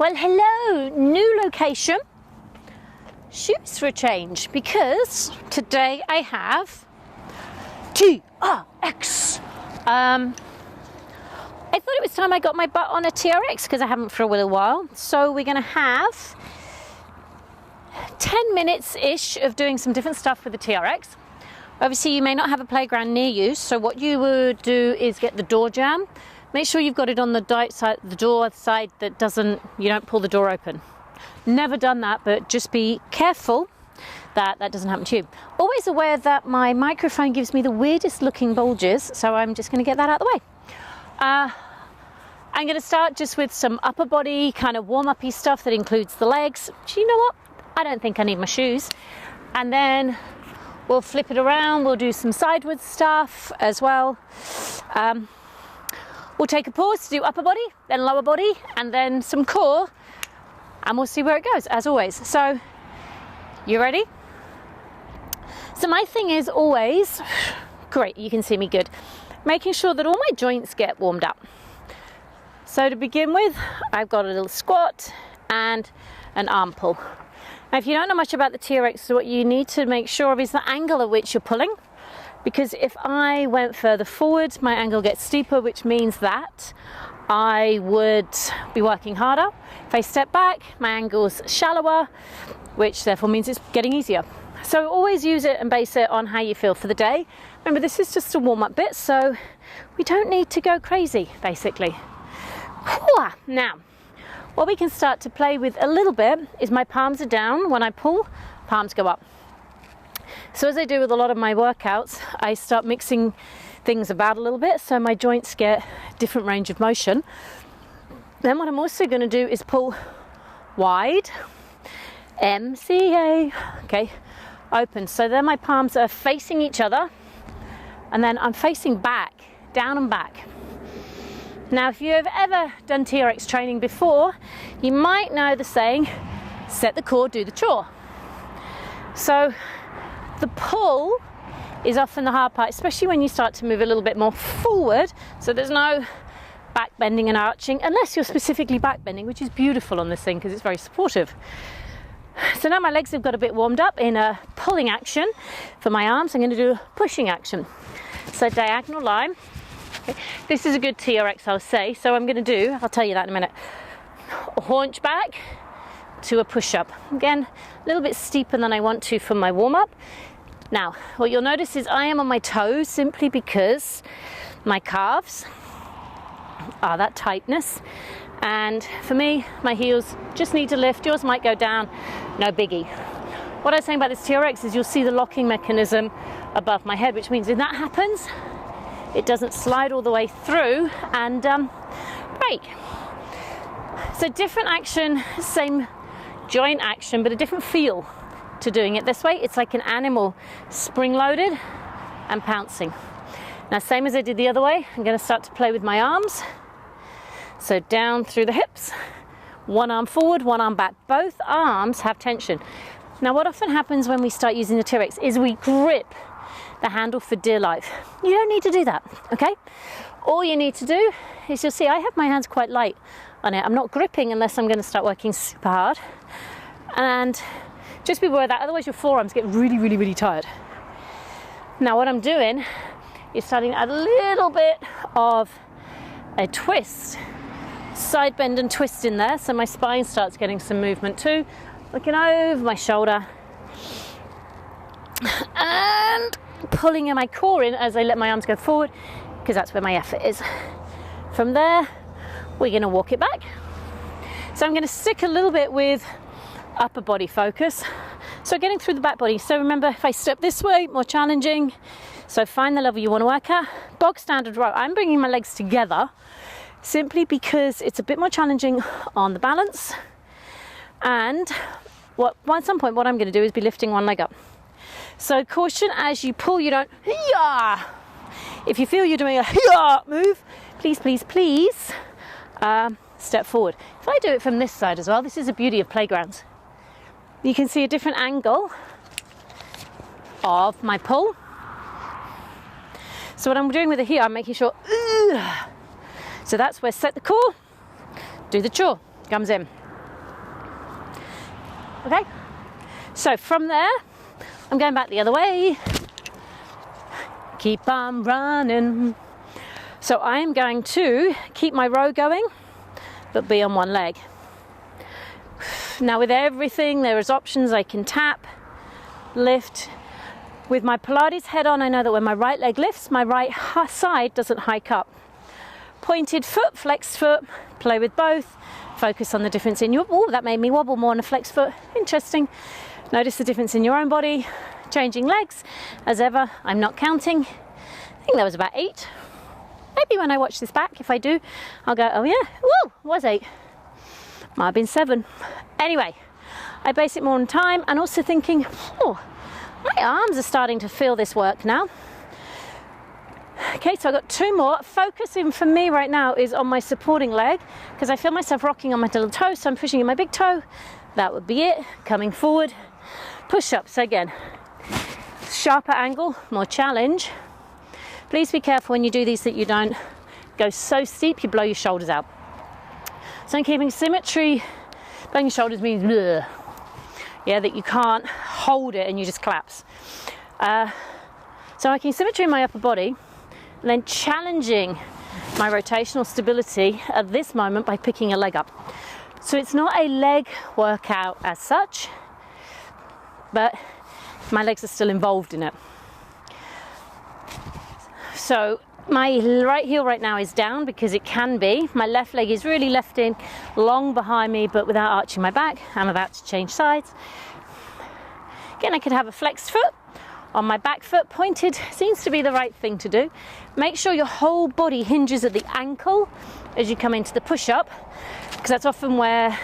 Well, hello, new location. Shoes for a change, because today I have TRX. I thought it was time I got my butt on a TRX because I haven't for a little while. So we're going to have 10 minutes-ish of doing some different stuff with the TRX. Obviously, you may not have a playground near you, so what you would do is get the door jamb. Make sure you've got it on the door side that you don't pull the door open. Never done that, but just be careful that that doesn't happen to you. Always aware that my microphone gives me the weirdest looking bulges, so I'm just going to get that out of the way. I'm going to start just with some upper body kind of warm-up-y stuff that includes the legs. Do you know what? I don't think I need my shoes. And then we'll flip it around. We'll do some sideways stuff as well. We'll take a pause to do upper body, then lower body, and then some core, and we'll see where it goes, as always. So, you ready? So my thing is always, great, you can see me good, making sure that all my joints get warmed up. So to begin with, I've got a little squat and an arm pull. Now, if you don't know much about the TRX, what you need to make sure of is the angle at which you're pulling. Because if I went further forward, my angle gets steeper, which means that I would be working harder. If I step back, my angle's shallower, which therefore means it's getting easier. So always use it and base it on how you feel for the day. Remember, this is just a warm-up bit, so we don't need to go crazy, basically. Now, what we can start to play with a little bit is my palms are down. When I pull, palms go up. So as I do with a lot of my workouts, I start mixing things about a little bit so my joints get different range of motion. Then what I'm also going to do is pull wide, MCA, okay, open. So then my palms are facing each other, and then I'm facing back, down and back. Now, if you've ever done TRX training before, you might know the saying, set the core, do the chore. So the pull is often the hard part, especially when you start to move a little bit more forward. So there's no back bending and arching, unless you're specifically back bending, which is beautiful on this thing because it's very supportive. So now my legs have got a bit warmed up in a pulling action. For my arms, I'm going to do a pushing action. So diagonal line. Okay. This is a good TRX, I'll say. So I'm going to do, I'll tell you that in a minute, a haunch back to a push-up. Again, a little bit steeper than I want to for my warm-up. Now, what you'll notice is I am on my toes simply because my calves are that tightness. And for me, my heels just need to lift. Yours might go down, no biggie. What I was saying about this TRX is you'll see the locking mechanism above my head, which means when that happens, it doesn't slide all the way through and break. So different action, same joint action, but a different feel to doing it this way. It's like an animal spring-loaded and pouncing. Now, same as I did the other way, I'm going to start to play with my arms. So down through the hips, one arm forward, one arm back. Both arms have tension. Now, what often happens when we start using the TRX is we grip the handle for dear life. You don't need to do that, okay? All you need to do is, you'll see I have my hands quite light on it. I'm not gripping unless I'm going to start working super hard. And just be aware of that, otherwise your forearms get really, really, really tired. Now what I'm doing is starting to add a little bit of a twist, side bend and twist in there, so my spine starts getting some movement too. Looking over my shoulder and pulling in my core in as I let my arms go forward, because that's where my effort is. From there, we're going to walk it back. So I'm going to stick a little bit with upper body focus. So getting through the back body. So remember, if I step this way, more challenging. So find the level you want to work at. Bog standard row. I'm bringing my legs together simply because it's a bit more challenging on the balance. And at some point, what I'm going to do is be lifting one leg up. So caution as you pull, you don't hee-yah. If you feel you're doing a hee-yah move, please, please, please step forward. If I do it from this side as well, this is the beauty of playgrounds. You can see a different angle of my pull. So what I'm doing with it here, I'm making sure, so that's where set the core, do the chore, comes in. Okay, so from there, I'm going back the other way. Keep on running. So I am going to keep my row going, but be on one leg. Now with everything, there is options. I can tap, lift. With my Pilates head on, I know that when my right leg lifts, my right side doesn't hike up. Pointed foot, flexed foot, play with both. Focus on the difference in your, oh, that made me wobble more on a flexed foot. Interesting. Notice the difference in your own body. Changing legs, as ever, I'm not counting. I think that was about 8. Maybe when I watch this back, if I do, I'll go, oh yeah, woo, was 8. Might have been 7. Anyway, I base it more on time and also thinking, oh, my arms are starting to feel this work now. Okay, so I've got 2 more. Focusing for me right now is on my supporting leg because I feel myself rocking on my little toe, so I'm pushing in my big toe. That would be it. Coming forward, push up. So again, sharper angle, more challenge. Please be careful when you do these that you don't go so steep you blow your shoulders out. So I'm keeping symmetry. Blowing your shoulders means bleh. Yeah, that you can't hold it and you just collapse. So I'm keeping symmetry in my upper body and then challenging my rotational stability at this moment by picking a leg up. So it's not a leg workout as such, but my legs are still involved in it. So my right heel right now is down because it can be. My left leg is really left in, long behind me, but without arching my back. I'm about to change sides. Again, I could have a flexed foot on my back foot. Pointed seems to be the right thing to do. Make sure your whole body hinges at the ankle as you come into the push-up, because that's often where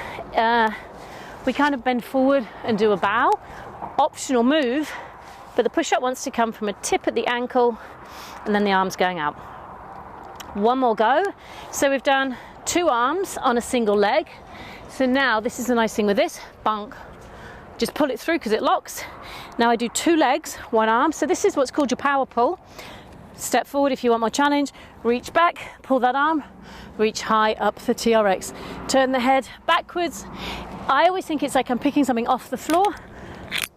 we kind of bend forward and do a bow. Optional move, but the push-up wants to come from a tip at the ankle and then the arms going out. One more go. So we've done 2 arms on a single leg. So now this is the nice thing with this, bunk. Just pull it through because it locks. Now I do 2 legs, 1 arm. So this is what's called your power pull. Step forward if you want more challenge, reach back, pull that arm, reach high up for TRX. Turn the head backwards. I always think it's like I'm picking something off the floor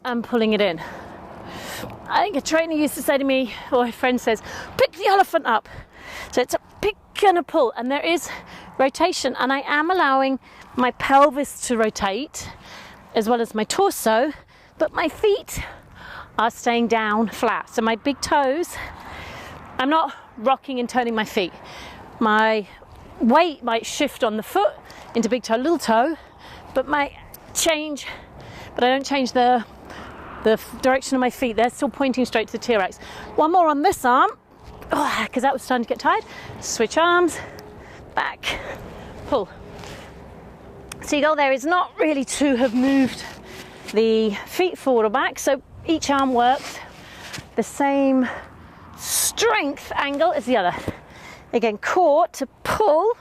and pulling it in. I think a trainer used to say to me, or a friend says, pick the elephant up. So it's a pick and a pull, and there is rotation, and I am allowing my pelvis to rotate as well as my torso, but my feet are staying down flat. So my big toes, I'm not rocking and turning my feet. My weight might shift on the foot into big toe, little toe, but I don't change the direction of my feet. They're still pointing straight to the TRX. One more on this arm, because that was starting to get tired. Switch arms, back, pull. So your goal there is not really to have moved the feet forward or back, so each arm works the same strength angle as the other. Again, core to pull,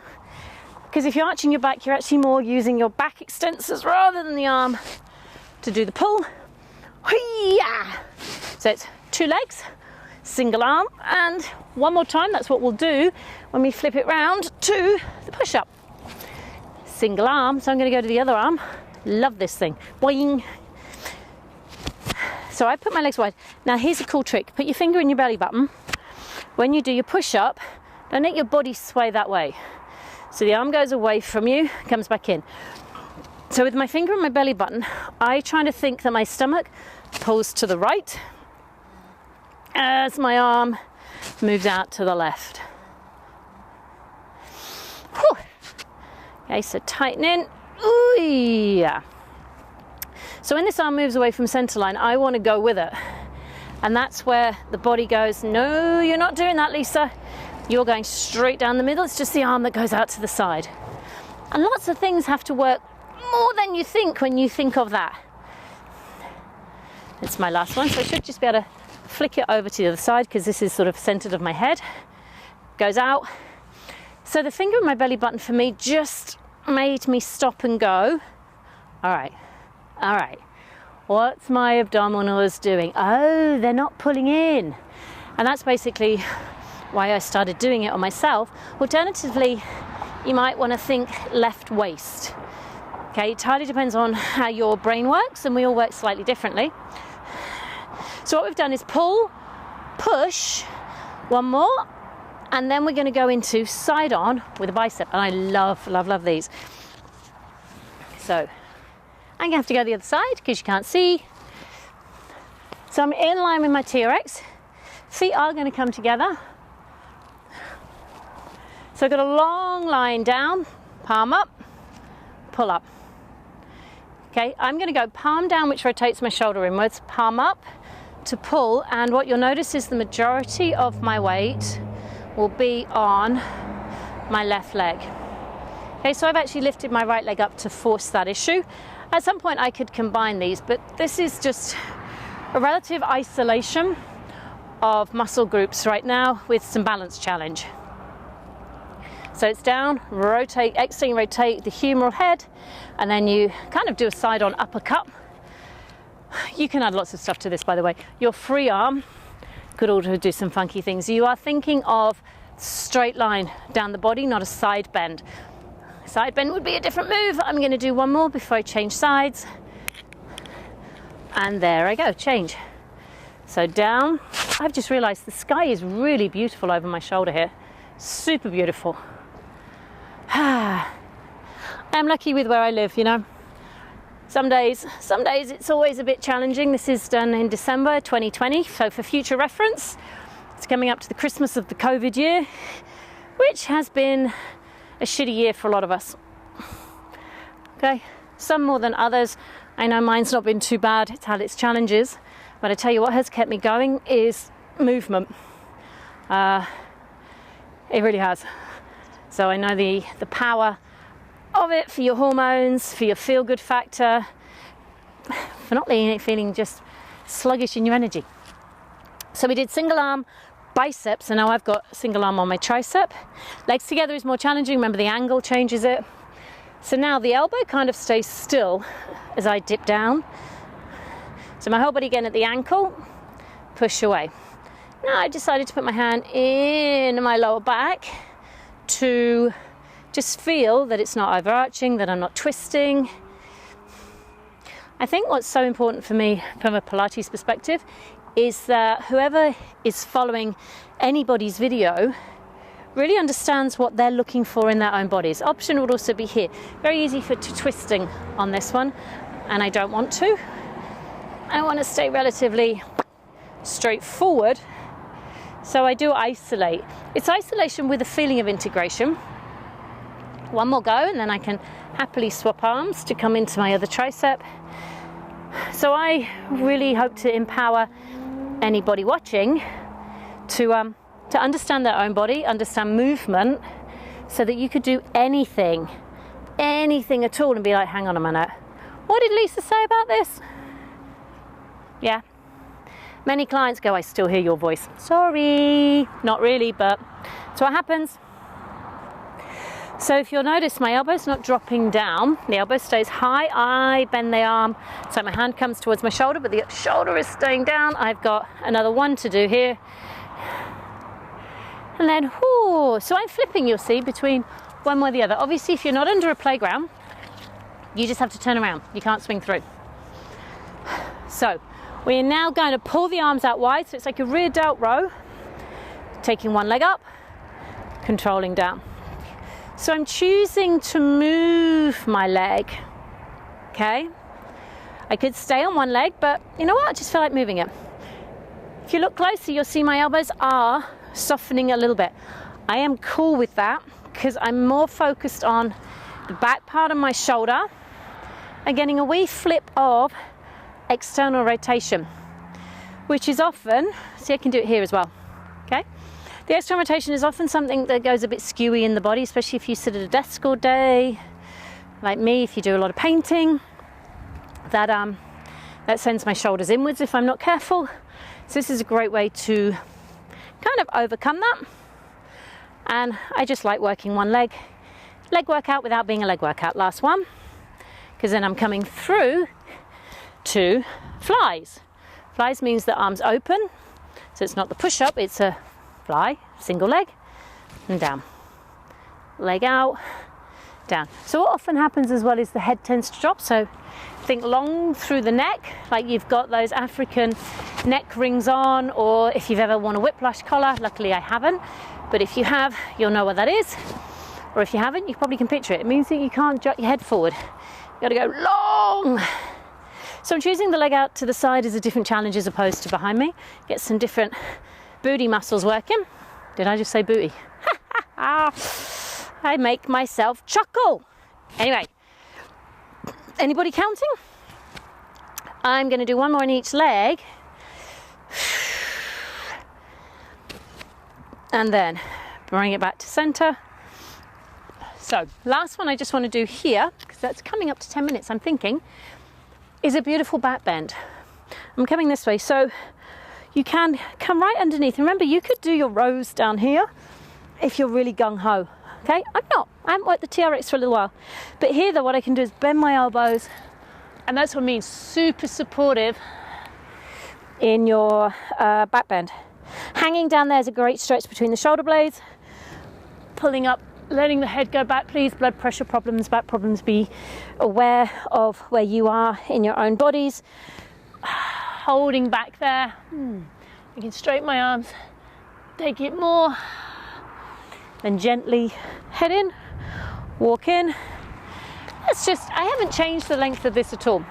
because if you're arching your back, you're actually more using your back extensors rather than the arm to do the pull. So it's 2 legs, single arm, and one more time. That's what we'll do when we flip it round to the push-up. Single arm, so I'm going to go to the other arm. Love this thing. Boing. So I put my legs wide. Now here's a cool trick. Put your finger in your belly button. When you do your push-up, don't let your body sway that way. So the arm goes away from you, comes back in. So with my finger on my belly button, I try to think that my stomach pulls to the right as my arm moves out to the left. Whew. Okay, so tighten in. Ooh, yeah. So when this arm moves away from center line, I want to go with it. And that's where the body goes, no, you're not doing that, Lisa. You're going straight down the middle. It's just the arm that goes out to the side. And lots of things have to work more than you think when you think of that. It's my last one, so I should just be able to flick it over to the other side because this is sort of centered of my head. Goes out. So the finger on my belly button for me just made me stop and go. All right. What's my abdominals doing? Oh, they're not pulling in. And that's basically why I started doing it on myself. Alternatively, you might want to think left waist. Okay, it entirely depends on how your brain works, and we all work slightly differently. So what we've done is pull, push, one more, and then we're going to go into side on with a bicep. And I love, love, love these. So I'm going to have to go the other side because you can't see. So I'm in line with my TRX. Feet are going to come together. So I've got a long line down, palm up, pull up. Okay, I'm going to go palm down, which rotates my shoulder inwards, palm up to pull, and what you'll notice is the majority of my weight will be on my left leg. Okay, so I've actually lifted my right leg up to force that issue. At some point I could combine these, but this is just a relative isolation of muscle groups right now with some balance challenge. So it's down, rotate, externally rotate the humeral head, and then you kind of do a side on uppercut. You can add lots of stuff to this, by the way. Your free arm could also do some funky things. You are thinking of straight line down the body, not a side bend. Side bend would be a different move. I'm going to do one more before I change sides. And there I go, change. So down. I've just realized the sky is really beautiful over my shoulder here. Super beautiful. I'm lucky with where I live, you know. Some days it's always a bit challenging. This is done in December 2020, so for future reference, it's coming up to the Christmas of the COVID year, which has been a shitty year for a lot of us. Okay, some more than others. I know mine's not been too bad. It's had its challenges, but I tell you what has kept me going is movement. It really has. So I know the power of it for your hormones, for your feel-good factor, for not feeling just sluggish in your energy. So we did single arm biceps, and now I've got single arm on my tricep. Legs together is more challenging. Remember, the angle changes it. So now the elbow kind of stays still as I dip down. So my whole body again at the ankle, push away. Now I decided to put my hand in my lower back to just feel that it's not overarching, that I'm not twisting. I think what's so important for me from a Pilates perspective is that whoever is following anybody's video really understands what they're looking for in their own bodies. Option would also be here. Very easy for twisting on this one, and I don't want to. I want to stay relatively straightforward. So I do isolate. It's isolation with a feeling of integration. One more go, and then I can happily swap arms to come into my other tricep. So I really hope to empower anybody watching to understand their own body, understand movement, so that you could do anything at all and be like, hang on a minute, what did Lisa say about this? Yeah. Many clients go, I still hear your voice. Sorry, not really, but that's what happens. So if you'll notice, my elbow's not dropping down. The elbow stays high. I bend the arm, so my hand comes towards my shoulder, but the shoulder is staying down. I've got another one to do here. And then, whoo, so I'm flipping, you'll see, between one or the other. Obviously, if you're not under a playground, you just have to turn around. You can't swing through. So we're now going to pull the arms out wide, so it's like a rear delt row, taking one leg up, controlling down. So I'm choosing to move my leg, okay? I could stay on one leg, but you know what? I just feel like moving it. If you look closer, you'll see my elbows are softening a little bit. I am cool with that because I'm more focused on the back part of my shoulder and getting a wee flip of external rotation, which is often, see I can do it here as well, okay? The external rotation is often something that goes a bit skewy in the body, especially if you sit at a desk all day, like me, if you do a lot of painting, that sends my shoulders inwards if I'm not careful. So this is a great way to kind of overcome that. And I just like working one leg workout without being a leg workout. Last one, because then I'm coming through to flies. Flies means the arms open, so it's not the push-up, it's a fly, single leg, and down. Leg out, down. So what often happens as well is the head tends to drop. So think long through the neck, like you've got those African neck rings on, or if you've ever worn a whiplash collar. Luckily I haven't, but if you have, you'll know what that is. Or if you haven't, you probably can picture it. It means that you can't jut your head forward. You gotta go long. So I'm choosing the leg out to the side as a different challenge as opposed to behind me. Get some different booty muscles working. Did I just say booty? I make myself chuckle. Anyway, anybody counting? I'm going to do one more in each leg. And then bring it back to center. So last one I just want to do here, because that's coming up to 10 minutes, I'm thinking, is a beautiful back bend. I'm coming this way, so you can come right underneath. Remember, you could do your rows down here if you're really gung-ho. Okay, I'm not. I haven't worked the TRX for a little while. But here though, what I can do is bend my elbows, and that's what means super supportive in your back bend. Hanging down there is a great stretch between the shoulder blades. Pulling up, letting the head go back, please. Blood pressure problems, back problems, be aware of where you are in your own bodies. Holding back there. I can straighten my arms, take it more. Then gently head in, walk in. I haven't changed the length of this at all,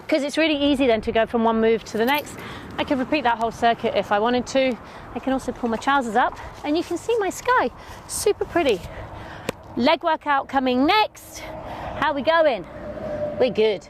because it's really easy then to go from one move to the next. I could repeat that whole circuit if I wanted to. I can also pull my trousers up and you can see my sky. Super pretty. Leg workout coming next. How we going? We're good.